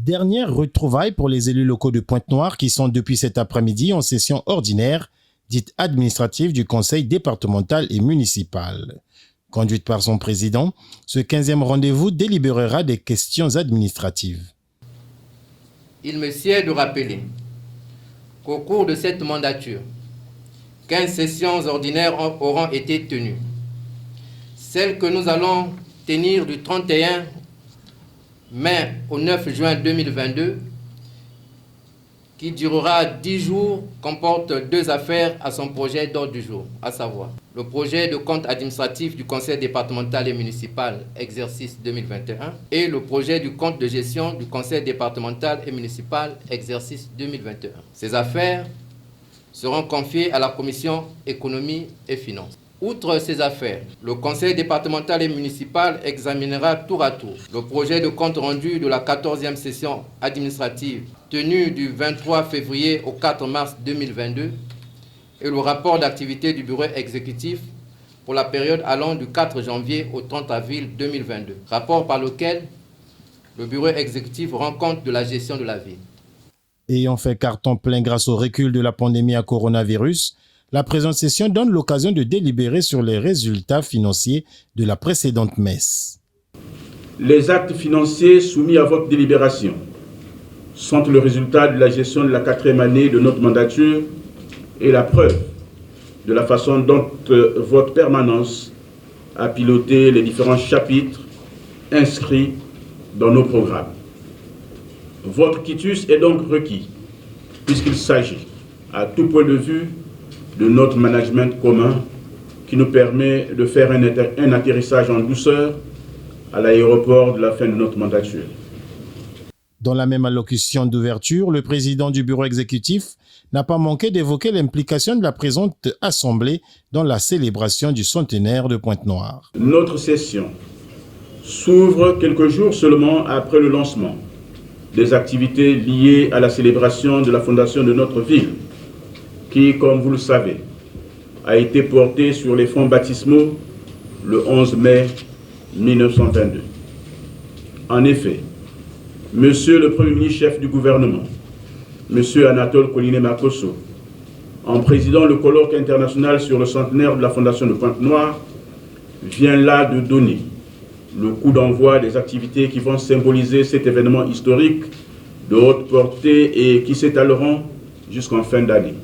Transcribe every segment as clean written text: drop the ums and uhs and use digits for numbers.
Dernière retrouvaille pour les élus locaux de Pointe-Noire qui sont depuis cet après-midi en session ordinaire, dite administrative du conseil départemental et municipal. Conduite par son président, ce 15e rendez-vous délibérera des questions administratives. Il me sied de rappeler qu'au cours de cette mandature, 15 sessions ordinaires auront été tenues. Celle que nous allons tenir du 31 mai au 9 juin 2022, qui durera 10 jours, comporte 2 affaires à son projet d'ordre du jour, à savoir le projet de compte administratif du conseil départemental et municipal exercice 2021 et le projet du compte de gestion du conseil départemental et municipal exercice 2021. Ces affaires seront confiées à la commission économie et finances. Outre ces affaires, le conseil départemental et municipal examinera tour à tour le projet de compte rendu de la 14e session administrative tenue du 23 février au 4 mars 2022 et le rapport d'activité du bureau exécutif pour la période allant du 4 janvier au 30 avril 2022. Rapport par lequel le bureau exécutif rend compte de la gestion de la ville. Ayant fait carton plein grâce au recul de la pandémie à coronavirus, la présente session donne l'occasion de délibérer sur les résultats financiers de la précédente messe. Les actes financiers soumis à votre délibération sont le résultat de la gestion de la 4e année de notre mandature et la preuve de la façon dont votre permanence a piloté les différents chapitres inscrits dans nos programmes. Votre quitus est donc requis, puisqu'il s'agit, à tout point de vue, de notre management commun qui nous permet de faire un atterrissage en douceur à l'aéroport de la fin de notre mandature. Dans la même allocution d'ouverture, le président du bureau exécutif n'a pas manqué d'évoquer l'implication de la présente assemblée dans la célébration du centenaire de Pointe-Noire. Notre session s'ouvre quelques jours seulement après le lancement des activités liées à la célébration de la fondation de notre ville, qui, comme vous le savez, a été portée sur les fonds baptismaux le 11 mai 1922. En effet, Monsieur le Premier ministre chef du gouvernement, Monsieur Anatole Koliné-Makosso, en présidant le colloque international sur le centenaire de la fondation de Pointe-Noire, vient là de donner le coup d'envoi des activités qui vont symboliser cet événement historique de haute portée et qui s'étaleront jusqu'en fin d'année.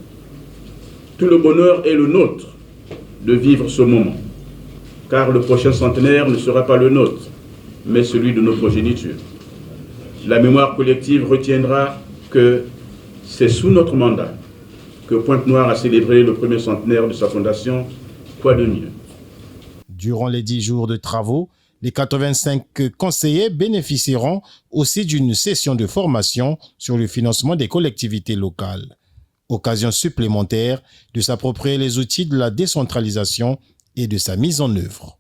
Tout le bonheur est le nôtre de vivre ce moment, car le prochain centenaire ne sera pas le nôtre, mais celui de nos progénitures. La mémoire collective retiendra que c'est sous notre mandat que Pointe-Noire a célébré le premier centenaire de sa fondation. Quoi de mieux? Durant les 10 jours de travaux, les 85 conseillers bénéficieront aussi d'une session de formation sur le financement des collectivités locales. Occasion supplémentaire de s'approprier les outils de la décentralisation et de sa mise en œuvre.